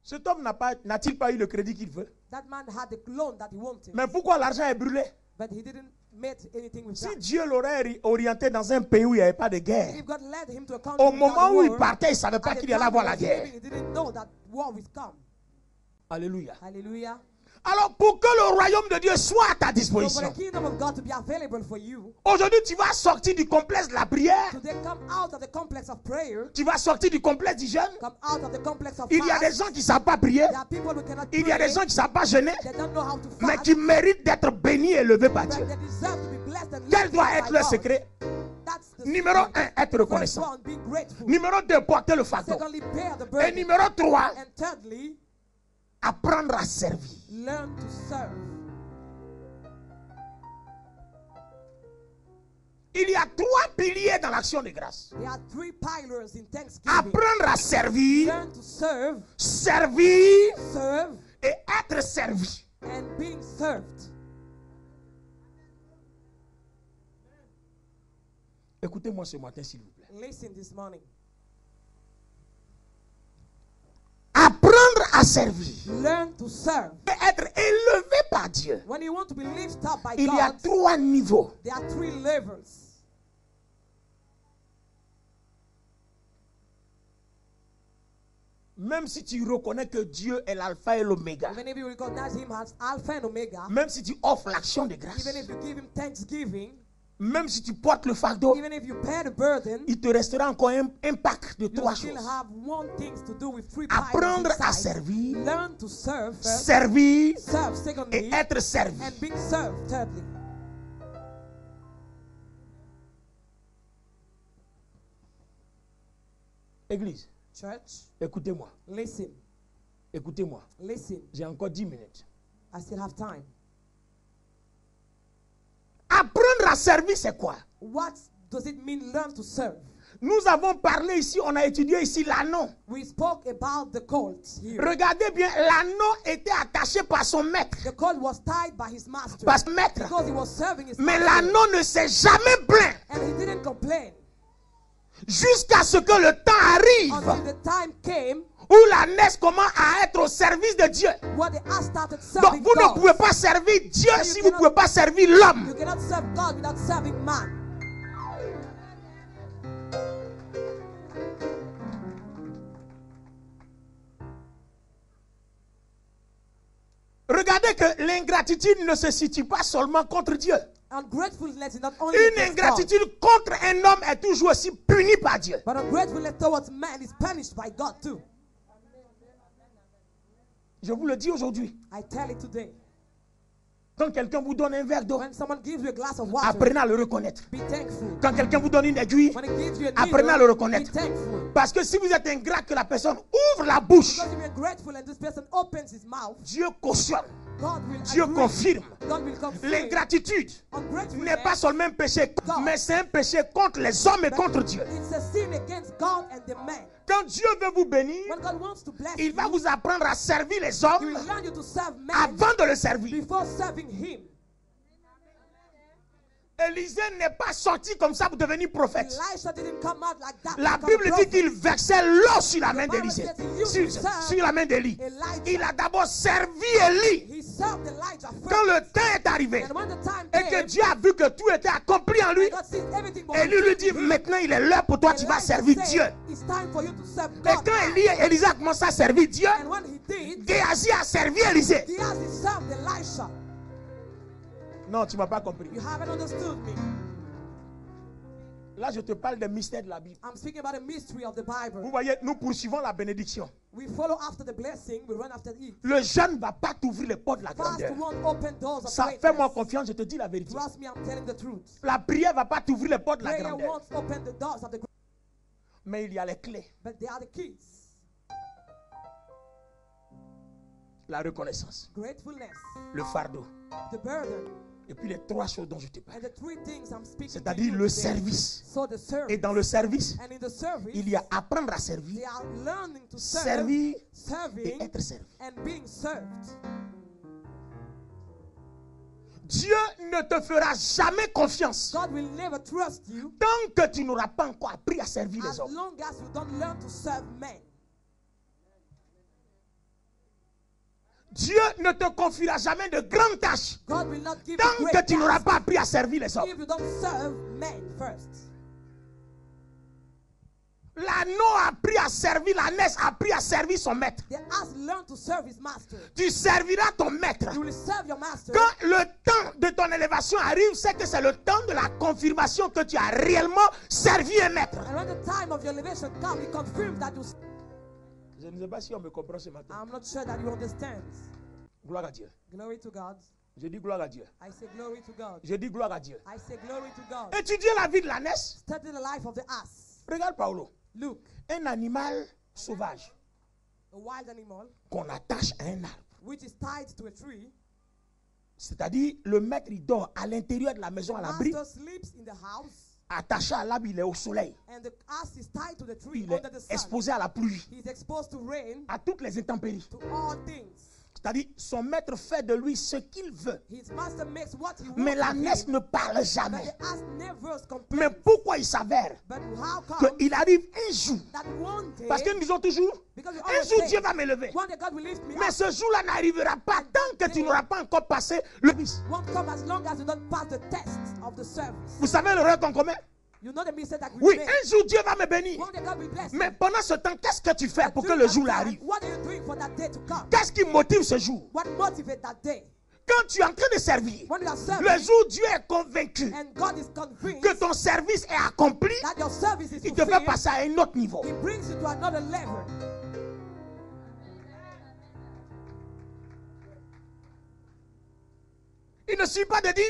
Cet homme n'a-t-il pas eu le crédit qu'il veut? That man had the loan that he wanted. Mais pourquoi l'argent est brûlé? But he didn't make anything with Si that. Dieu l'aurait orienté dans un pays où il n'y avait pas de guerre, If God led him to a country au without moment où il war, partait, il ne savait pas at the qu'il allait time avoir he la was guerre. living, he didn't know that war will come. Alléluia. Hallelujah. Alors, pour que le royaume de Dieu soit à ta So for disposition, the kingdom of God to be available for you, aujourd'hui, tu vas sortir du complexe de la prière, today come out of the complex of prayer, tu vas sortir du complexe du jeûne. come out of the complex of Il y a des fast. gens qui ne savent pas prier, There are people who cannot il y a pray, des gens qui ne savent pas jeûner, they don't know how to mais fast, qui méritent d'être bénis et élevés par but Dieu. they deserve to be blessed and Quel lifted doit by être le God. secret? That's the Numéro secret. 1, être First reconnaissant. one, be grateful. Numéro 2, porter le fardeau. Secondly, bear the Et burden. numéro 3, And thirdly, apprendre à servir. learn to serve. Il y a 3 piliers dans l'action de grâce. There are 3 pillars in thanksgiving. Apprendre à servir, Learn to serve, servir serve, et être servi. and being served. Écoutez-moi ce matin, s'il vous plaît. Listen this morning. Apprendre à servir Learn to serve. et être élevé par Dieu. When you want to be lifted up by Il y a God, 3 niveaux. there are 3 levels. Même si tu reconnais que Dieu est l'alpha et l'oméga, Even if you recognize Him as Alpha and Omega, même si tu offres l'action de grâce, even if you give Him thanksgiving, même si tu portes le fardeau, even if you bear the burden, il te restera encore un pack de you 3 still choses. have one thing to do with 3 Apprendre à inside. servir, Learn to serve first, servir serve et secondly, être servi. and being served thirdly. Église, Church, écoutez-moi, listen, écoutez-moi. listen. J'ai encore 10 minutes. I still have time. Apprendre à servir, c'est quoi? What does it mean, learn to serve? Nous avons parlé ici, on a étudié ici l'anneau. We spoke about the colt here. Regardez bien, l'anneau était attaché par son maître. The colt was tied by his master Par son maître. because he was serving his Mais master. l'anneau ne s'est jamais plaint And he didn't complain jusqu'à ce que le temps until arrive the time came où l'ânesse commence à être au service de Dieu. when they all started Donc serving vous ne God. pouvez pas servir Dieu you si vous ne cannot- pouvez pas servir You l'homme. cannot serve God without serving man. Regardez que l'ingratitude ne se situe pas seulement contre Dieu. Ungratefulness is not only Une against God, ingratitude contre un homme est toujours aussi punie par Dieu. but ungratefulness towards man is punished by God too. Je vous le dis aujourd'hui. I tell it today. Quand quelqu'un vous donne un verre d'eau, When someone gives you a glass of water, apprenez à le reconnaître. be thankful. Quand quelqu'un vous donne une aiguille, When he gives you a apprenez à le needle, be reconnaître. thankful. Parce que si vous êtes ingrat, que la personne ouvre la bouche, Because if you're grateful and this person opens his mouth, Dieu cautionne, God will Dieu agree. confirme. God will confirm. L'ingratitude Ungratefulness, n'est pas seulement un péché, mais c'est un péché contre les hommes et contre Dieu. it's a sin against God and the man. Quand Dieu veut vous bénir, When God wants to bless il va you, vous apprendre à servir les He hommes will learn you to serve man avant de le servir. before serving Him. Élisée n'est pas sorti comme ça pour devenir prophète. Elisha didn't come out like that. La to become a Bible dit prophet. qu'il versait l'eau sur la main Bible d'Élisée, says he used to serve sur la main d'Élie. Elijah. Il a d'abord servi Élie. He served Elijah first. Quand le temps est arrivé And when the time et que came, Dieu a vu que tout était accompli en lui, and God sees everything was Élie lui dit, fulfilled in him, maintenant il est l'heure pour toi, tu vas Elijah servir said, Dieu. It's time for you to serve Et God. quand Élisée a commencé à servir Dieu, And when he did, Géasi a servi Élisée. Gehazi served Elisha. Non, tu ne m'as pas compris. You haven't understood me. Là, je te parle des mystères de la Bible. I'm speaking about the mystery of the Vous Bible. voyez, nous poursuivons la bénédiction. We follow after the blessing, we run after it. Le jeune ne va pas t'ouvrir les portes de la Fast grandeur. won't open doors of Ça, greatness. fais-moi confiance, je te dis la vérité. Trust me, I'm telling the truth. La prière ne va pas t'ouvrir les portes de la Prayer grandeur. won't open the doors of the great, Mais il y a les clés. but they are the keys. La reconnaissance, Gratefulness, le fardeau. the burden, Et puis les 3 choses dont je te parle. and the 3 things I'm speaking to C'est-à-dire you le today. service. So the service. Et dans le service, And in the service, il y a apprendre à they servir, are learning to serve, servir et serving, être servi. and being served. Dieu ne te fera jamais confiance God will never trust you tant que tu n'auras pas encore appris à servir les as hommes. long as you don't learn to serve men. Dieu ne te confiera jamais de grandes tâches God will not give you tant great que tu n'auras tasks pas appris à servir les hommes. if you don't serve men first. L'agneau a appris à servir, l'ânesse a appris à servir son maître. The ass learned to serve his master. Tu serviras ton maître. You will serve your master. Quand le temps de ton élévation arrive, c'est que c'est le temps de la confirmation que tu as réellement servi un maître. And when the time of your elevation comes, it confirms that you. Je ne sais pas si on me comprend ce matin. I'm not sure that you understand. Gloire à Dieu. Glory to God. Je dis gloire à Dieu. I say glory to God. Je dis gloire à Dieu. I say glory to God. Étudiez la vie de l'ânesse. Study the life of the ass. Regarde Paulo. Look, Un animal sauvage a wild animal qu'on attache à un arbre. which is tied to a tree. C'est-à-dire, le maître, il dort à l'intérieur de la maison à l'abri. Master sleeps in the house, Attaché à l'arbre, il est au soleil. and the ass is tied to the tree Il est under the sun. exposé à la pluie, He is exposed to rain, à toutes les intempéries. to all things. C'est-à-dire, son maître fait de lui ce qu'il veut. His master makes what he wants. Mais of l'ânesse him, ne parle but jamais. the ass never Mais complains. pourquoi il s'avère But how come qu'il arrive un jour? that one day, Parce que nous disons toujours, because we un always jour say, Dieu va m'élever. one day God will lift me Mais up, ce jour-là n'arrivera pas tant que tu n'auras pas encore passé le bis. won't come as long as you don't pass the test of the service. Vous savez l'erreur qu'on commet? You know the mistake that we Oui, make. un jour Dieu va me bénir. One day God will bless Mais you. pendant ce temps, qu'est-ce que tu fais But pour que during le that jour là time, arrive? what are you doing for that day to come? Qu'est-ce qui motive ce jour? What motivates that day? Quand tu es en train de servir, When you are serving, le jour où Dieu est convaincu and God is convinced que ton service est accompli, that your service is il te fait fulfilled, passer à un autre niveau. He brings you to another level. Il ne suffit pas de dire,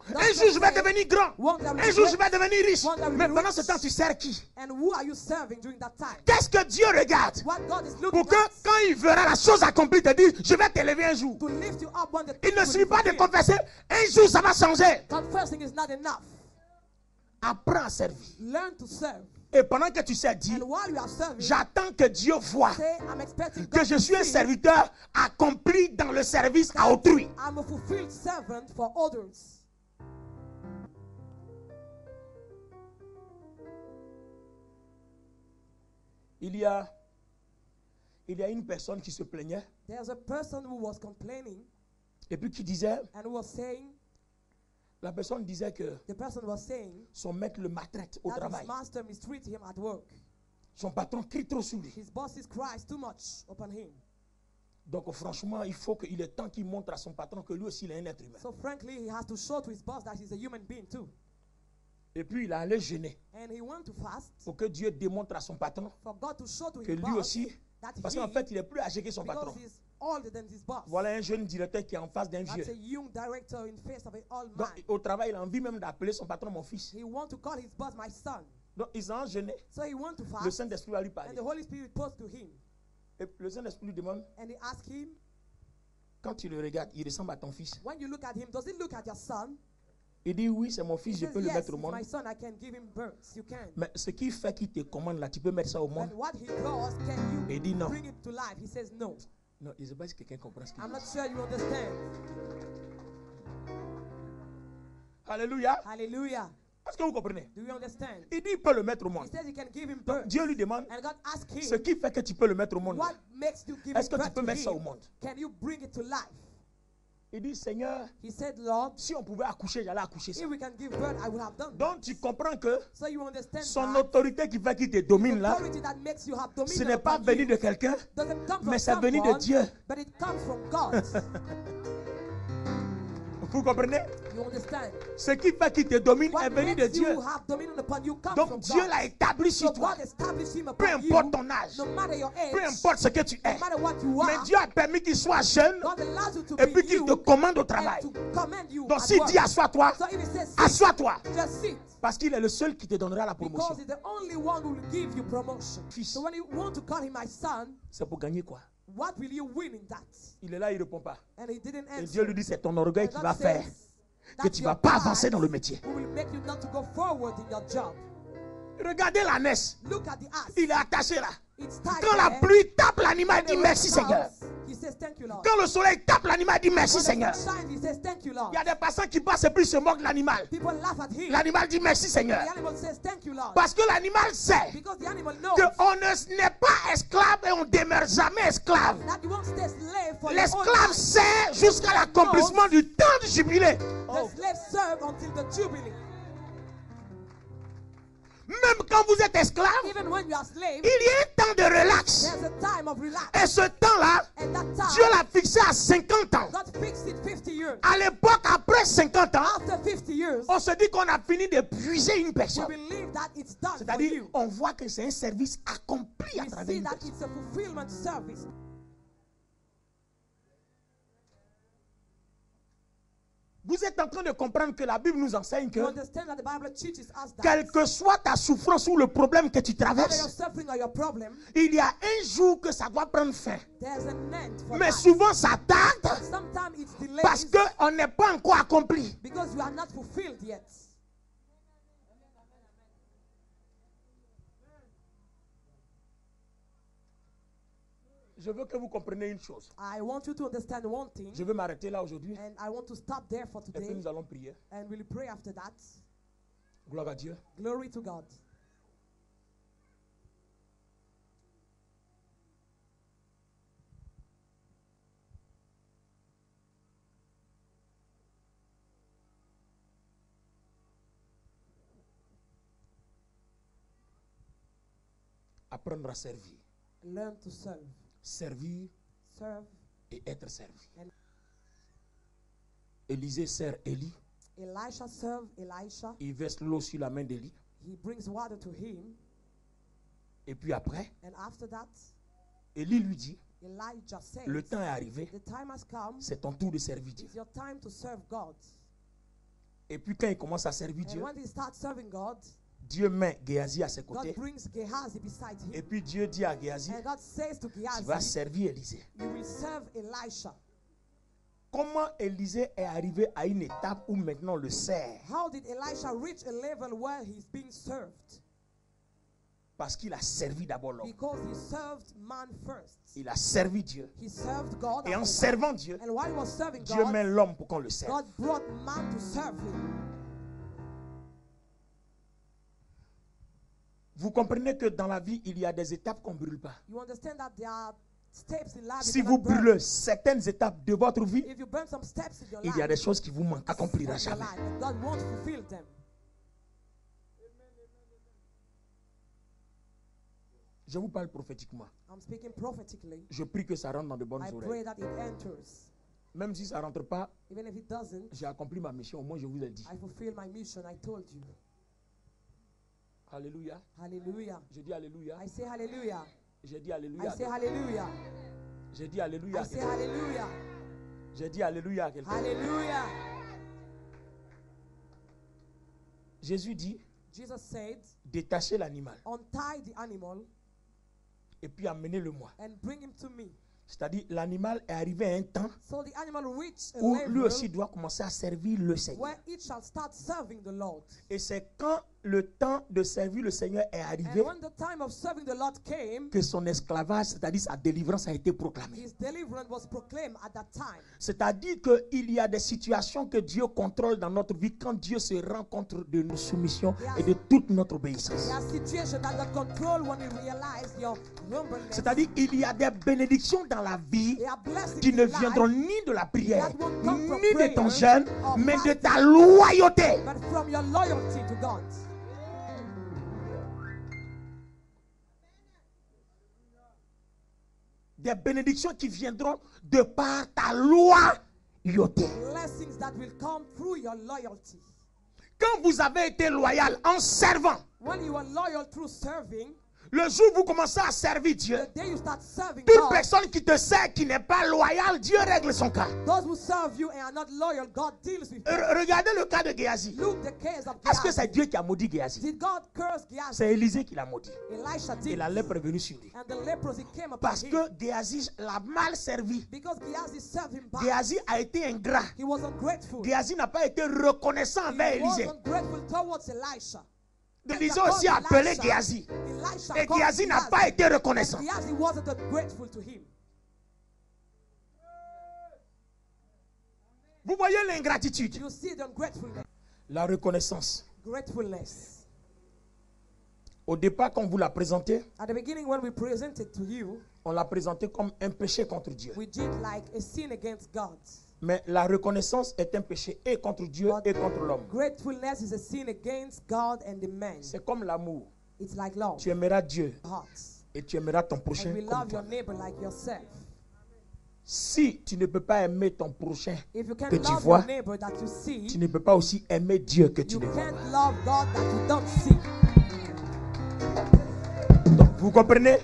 un That's jour je vais the devenir grand, One day I will un be jour je great. vais devenir riche. One day I will Mais be pendant rich. ce temps, tu sers qui? And who are you serving during that time? Qu'est-ce que Dieu regarde? What God is looking Pour que at quand il verra la chose accomplie, te dire, je vais t'élever un jour. to lift you up when the Il thing ne will suffit be pas de fulfilled. confesser, un jour ça va changer. Confessing is not enough. Apprends à servir. Learn to serve. Et pendant que tu sais, dis, And while you are serving, j'attends que Dieu voie say, I'm expecting que God je to suis un see serviteur accompli dans le service à autrui. I'm a fulfilled servant for others. Il y a une personne qui se plaignait There's a person who was complaining et puis qui disait, and who was saying, la personne disait que the person was saying son maître le maltraite au that his travail. master mistreats him at work. Son patron crie trop sur lui. His bosses cries too much upon him. Donc franchement, il est temps qu'il montre à son patron que lui aussi il est un être humain. So frankly, he has to show to his boss that he's a human being too. Et puis il a allé jeûner And he went to fast pour que Dieu démontre à son patron for God to show to que his lui boss aussi, that parce he, qu'en fait il est plus âgé que son patron. because he's older than his boss. Voilà un jeune directeur qui est en face d'un vieux. That's a young director in face of an old Donc man. au travail, il a envie même d'appeler son patron mon fils. He want to call his boss my son. Donc ils ont jeûné. So he went to Le fast, Saint-Esprit va lui and parler. the Holy Spirit spoke to him. Et le Saint-Esprit lui demande, And he asked him, quand tu le regardes, il ressemble à ton fils. when you look at him, does he look at your son? Il dit oui, c'est mon He fils, je says, peux le yes, mettre au it's monde. my son, I can give him birth. You can. Mais ce qui fait qu'il te commande là, tu peux mettre ça au monde. But what he does, can Il you dit non. bring it to life? He says no. Non, je ne sais pas si quelqu'un comprend ce qu'il I'm dit. not sure you understand. Alléluia. Hallelujah. Est-ce que vous comprenez? Do you understand? Il dit il peut le mettre au He monde. says you can give him Donc birth. Dieu lui demande, And God asked ce him, qui fait que tu peux le mettre au monde. what makes you give Est-ce him que tu birth peux to mettre ça au him? monde? Can you bring it to life? Il dit Seigneur, He said, Lord, si on pouvait accoucher, j'allais accoucher ça. if we can give birth, I would have done. Donc tu comprends que So you understand son that autorité qui fait qu'il te domine là, authority that makes you have ce dominion n'est pas upon venu you de quelqu'un, doesn't come from mais c'est venu de someone, Dieu. but it comes from God. Vous comprenez? You understand? Ce qui fait qu'il te domine est What venu de makes Dieu. you have dominion upon you comes Donc from Dieu God. l'a établi So sur toi. God established him Peu upon importe you, ton âge, no matter your age, peu importe ce que tu es. no matter what you Mais are. Dieu a permis qu'il soit jeune God allows you to et be puis qu'il you te commande au travail. and to command you Donc at s'il work. dit assois-toi, So if he says sit, assois-toi. just sit. Parce qu'il est le seul qui te donnera la Because promotion. he's the only one who will give you promotion. Fils. So when you want to call him my son, C'est pour gagner quoi? what will you win in that? Il est là, il ne répond pas. And he didn't Et answer. Dieu lui dit, c'est ton orgueil And qui God va faire says, que that's tu ne vas your pas pride avancer dans le métier. who will make you not to go forward in your job. Regardez l'ânesse. Look at the ass. Il est attaché là. It's tied Quand la there. pluie tape l'animal, il When dit the merci rain Seigneur. comes, he says, thank you, Lord. Quand le soleil tape l'animal, il dit merci When the Seigneur. sun shines, he says, thank you, Lord. Il y a des personnes qui passent et puis se moquent de l'animal. People laugh at him. L'animal dit merci Seigneur. The animal says, thank you, Lord. Parce que l'animal sait Because the animal knows qu'on n'est pas esclave et on ne demeure jamais esclave. that you won't stay slave for your own L'esclave life. sert jusqu'à l'accomplissement du temps du jubilé. The slave serve until the jubilee. Même quand vous êtes esclave, Even when you are slave, il y a un temps de relax. there's a time of relax. Et ce temps-là, And that Dieu time, l'a fixé à 50 ans. God fixed it 50 years. À l'époque, après 50 ans, After 50 years, on se dit qu'on a fini d'épuiser une we personne. believe that it's done for C'est-à-dire, you. on voit que c'est un service accompli à We travers see une that personne. it's a fulfillment service. Vous êtes en train de comprendre que la Bible nous enseigne que You understand that the Bible teaches us that quelle que soit ta souffrance ou le problème que tu whether you're traverses, suffering or your problem, il y a un jour que ça doit prendre fin. there's an end for Mais that. souvent ça tarde Sometimes it's delayed parce qu'on n'est pas encore accompli. because you are not fulfilled yet. Je veux que vous compreniez une chose. I want you to understand one thing, Je veux m'arrêter là aujourd'hui and I want to stop there for et puis today, nous allons prier. and we'll pray after that. Gloire à Dieu. Glory to God. Apprendre à servir. Learn to serve. Servir Serve. et être servi. And Élisée sert Élie. Elisha served Elisha. Il verse l'eau sur la main d'Élie. He brings water to him. Et puis après, And after that, Élie lui dit, Elijah says, le temps est arrivé, the time has come. c'est ton tour de servir Dieu. It's your time to serve God. Et puis quand il commence à servir And Dieu, when he starts serving God, Dieu met Géasi à ses God côtés. brings Gehazi beside Et him. puis Dieu dit à Géasi, And God says to tu vas Gehazi, servir Élisée. you will serve Elisha. Comment Élisée est arrivé à une étape où maintenant on le sert? How did Elisha reach a level where he's being served? Parce qu'il a servi d'abord l'homme. Because he served man first. Il a servi Dieu. He served God. Et en after that. servant Dieu, And while he was serving Dieu met God, l'homme pour qu'on le serve. God brought man to serve him. Vous comprenez que dans la vie, il y a des étapes qu'on ne brûle pas. You understand that there are steps in life Si you vous cannot burn. brûlez certaines étapes de votre vie, If you burn some steps in your il life, y a des choses qui vous manquent, accomplira of your jamais. life, and God won't fulfill them. Je vous parle prophétiquement. I'm speaking prophetically. Je prie que ça rentre dans de bonnes I oreilles. pray that it enters. Même si ça ne rentre pas, Even if it doesn't, j'ai accompli ma mission. Au moins, je vous l'ai dit. I fulfill my mission. I told you. Alléluia. Hallelujah. Je dis Alléluia. I say hallelujah. J'ai dit I Alléluia. say hallelujah. J'ai dit Alléluia. I say hallelujah. J'ai dit Alléluia à quelqu'un. Hallelujah. Jésus dit, Jesus said, détachez l'animal untie the animal et puis amenez-le-moi. and bring him to me. C'est-à-dire, l'animal est arrivé à un temps So the animal reached a où lui level aussi doit commencer à servir le Seigneur. where it shall start serving the Lord. Et c'est quand le temps de servir le Seigneur est arrivé And when the time of serving the Lord came, que son esclavage, c'est-à-dire sa délivrance, a été proclamée. his deliverance was proclaimed at that time. C'est-à-dire qu'il y a des situations que Dieu contrôle dans notre vie quand Dieu se rend compte de nos soumissions et de toute notre obéissance. There are situations that God control when you realize your humbleness. C'est-à-dire qu'il y a des bénédictions dans la vie There are blessings qui ne in life, viendront ni de la prière, that won't come from ni de ton prayer jeûne, or mais de fasting, ta loyauté. but from your loyalty to God. Des bénédictions qui viendront de par ta loyauté. Blessings that will come through your loyalty. Quand vous avez été loyal en servant, When you are loyal through serving, le jour où vous commencez à servir Dieu, the day you start serving toute God, personne qui te sert qui n'est pas loyale, Dieu règle son cas. those who serve you and are not loyal, God deals with them. Regardez le cas de Géasi. Look the case of Est-ce que c'est Gehazi. Dieu qui a maudit Géasi? Did God curse Gehazi? C'est Élisée qui l'a maudit. Elisha Et did. la lèpre est venue sur lui. And the leprosy came upon Parce him. que Géasi l'a mal servi. Because Gehazi served him back. Géasi a été ingrat. He was ungrateful. Géasi n'a pas été reconnaissant envers He was Élisée. ungrateful towards Elisha. Ils ont aussi appelé Géasi. Et Géasi n'a pas été reconnaissant. Gehazi wasn't grateful to him. Vous voyez l'ingratitude. You see the ungratefulness. La reconnaissance. Gratefulness. Au départ, quand vous la présentez, At the beginning, when we presented to you, on l'a présenté comme un péché contre Dieu. we did like a sin against God. Mais la reconnaissance est un péché et contre Dieu et contre l'homme. Gratefulness is a sin against God and the man. C'est comme l'amour. It's like love. Tu aimeras Dieu Hearts. et tu aimeras ton prochain And we comme love toi. your neighbor like yourself. Si tu ne peux pas aimer ton prochain If you can't que tu love vois, your neighbor that you see, tu ne peux pas aussi aimer Dieu que tu you ne vois can't pas. love God that you don't see. Donc, vous comprenez?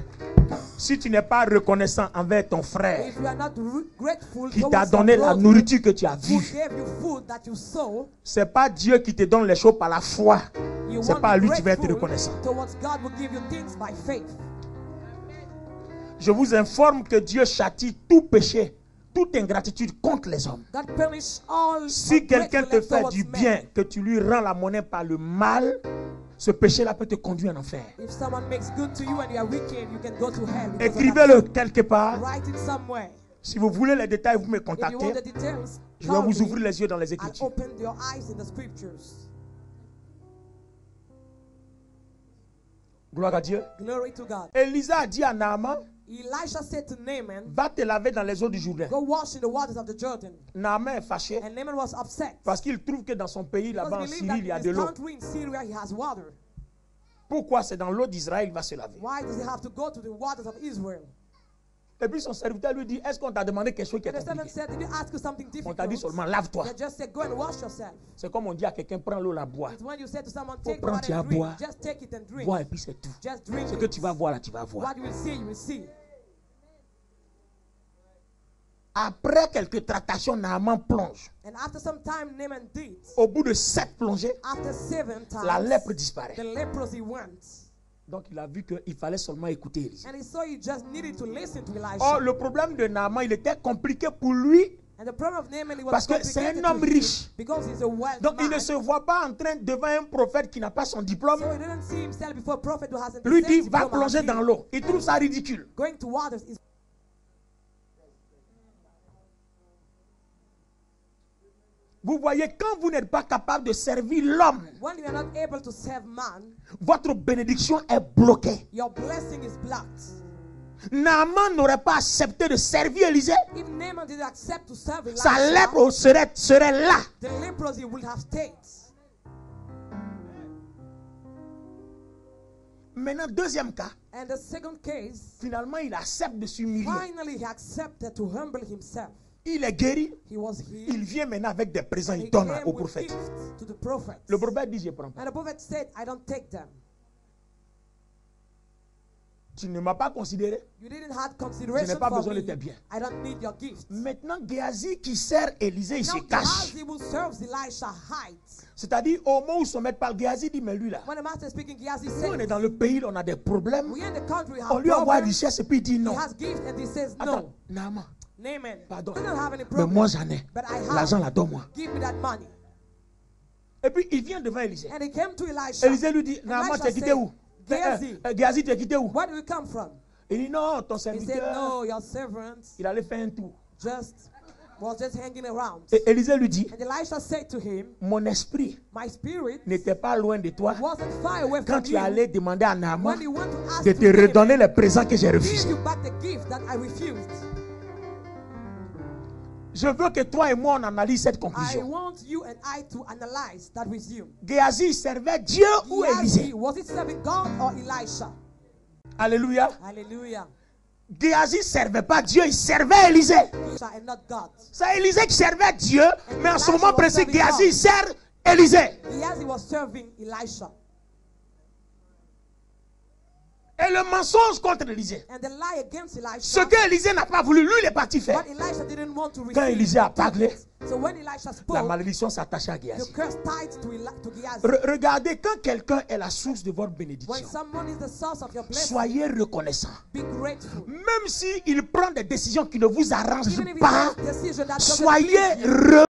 Si tu n'es pas reconnaissant envers ton frère If you are not grateful qui t'a towards your donné la brother nourriture que tu as who vue, gave you food that you saw, c'est pas Dieu qui te donne les choses par la foi. you C'est won't pas à be lui que tu vas être grateful reconnaissant. towards God will give you things by faith. Je vous informe que Dieu châtie tout péché, toute ingratitude contre les hommes. God punish all Si quelqu'un te ungratefulness fait towards du men. bien, que tu lui rends la monnaie par le mal, ce péché-là peut te conduire en enfer. If someone makes good to you and you are wicked, you can go to hell. because of Écrivez-le that. quelque part. Write it somewhere. Si vous voulez les détails, vous me If you want contactez. the details, Je vais call vous me ouvrir les yeux dans les and Écritures. open your eyes in the scriptures. Gloire à Dieu. Glory to God. Élisa a dit à Naaman, Elisha said to Naaman, va te laver dans les eaux du Jourdain. go wash in the waters of the Jordan. Naaman est fâché And Naaman was upset. parce qu'il trouve que dans son pays, là-bas en Because he Syrie, believed il y a that de in his l'eau. country in Syria he has water. Pourquoi c'est dans l'eau d'Israël qu'il va se laver? Why does he have to go to the waters of Israel? Et puis son serviteur lui dit, est-ce qu'on t'a demandé quelque chose qui est And the servant compliqué? said, did he ask you something On t'a dit difficult? seulement, lave-toi. They just said, go and wash yourself. C'est comme on dit à quelqu'un, prends l'eau, la bois. It's when you say to someone, Faut take the prendre, water tu vas and drink. boire. Just take it and drink. Bois et puis c'est tout. Just drink Ce que it. tu vas voir là, tu vas voir. What you will see. Après quelques tractations, Naaman plonge. And after some time, Naaman did. Au bout de 7 plongées, After 7 times, la lèpre disparaît. the leprosy went. Donc il a vu qu'il fallait seulement écouter Élisée. And he saw he just needed to listen to Elisha. Or, le problème de Naaman, il était compliqué pour lui. And the problem of Naaman, it was Parce que c'est un complicated homme to him riche. because he's a wealthy Donc il man. ne se voit pas en train devant un prophète qui n'a pas son diplôme. So he didn't see himself before a prophet who hasn't Lui the dit, same va diploma as plonger him. dans l'eau. Il trouve ça ridicule. Going to waters is Vous voyez, quand vous n'êtes pas capable de servir l'homme, when you are not able to serve man, votre bénédiction est bloquée. your blessing is blocked. Naaman n'aurait pas accepté de servir Élisée. If Naaman didn't accept to serve Elisha, Sa lèpre serait là. the leprosy would have stayed. Maintenant, deuxième cas, And the second case, finalement, il accepte de s'humilier. finally he accepted to humble himself. Il est guéri. He was healed. Il vient maintenant avec des présents. And Il he donne came au with prophète. gifts to the prophet. Le prophète dit, je prends pas. And the prophet said, I don't take them. Tu ne m'as pas considéré. You didn't have Je consideration n'ai pas for besoin de me. tes biens. I don't need your gifts. Maintenant, Géasi qui sert Élisée, il Now se cache. Gehazi who serves Elisha hides. C'est-à-dire, au moment où son maître parle, Géasi dit, mais lui là, When the master is speaking, Gehazi nous, on est says, dans le pays, on a des problèmes. we in the country On have lui envoie problems. richesse et puis il dit He non. has gifts and he says Attends, no. Naaman, Naaman, pardon. I don't have any Mais problem. moi j'en ai. But I have. L'argent là, donne-moi. Give me that money. Et puis il vient devant Élisée. And he came to Elisha. Élisée lui dit, Naaman, Elisha t'es quitté said, où? Géasi, Géasi, t'es quitté où? where do you come from? Il dit non, ton He said, serviteur, no, your servant il allait faire un tour. was just hanging around. Et Élisée lui dit, And Elisha said to him, mon esprit my spirit n'était pas loin de toi wasn't far away quand from tu you allais demander à when Naaman you went to ask de to te Naaman, redonner les présents que j'ai give refusés. you back the gift that I refused. Je veux que toi et moi on analyse cette I conclusion. want you and I to analyze that with you. Géasi servait Dieu ou Élisée? Gehazi, was it serving God or Elisha? Alléluia. Hallelujah. Géasi ne servait pas Dieu, il servait Élisée. Elisha and not God. C'est Élisée qui servait Dieu, mais en ce moment précis, Géasi sert Élisée. Gehazi was serving Elisha. Et le mensonge contre Élisée. And the lie against Elisha. Ce que Élisée n'a pas voulu, lui, il est parti faire. What Elisha didn't want to receive. Quand Élisée a parlé, So when Elisha la spoke, malédiction s'attachait à the Géasi. curse tied to Gehazi. Regardez, quand quelqu'un est la source de votre When bénédiction, someone is the source of your blessing, soyez reconnaissant. be grateful. Même s'il prend des décisions qui ne vous arrangent Even if pas, it's a decision that doesn't soyez please you,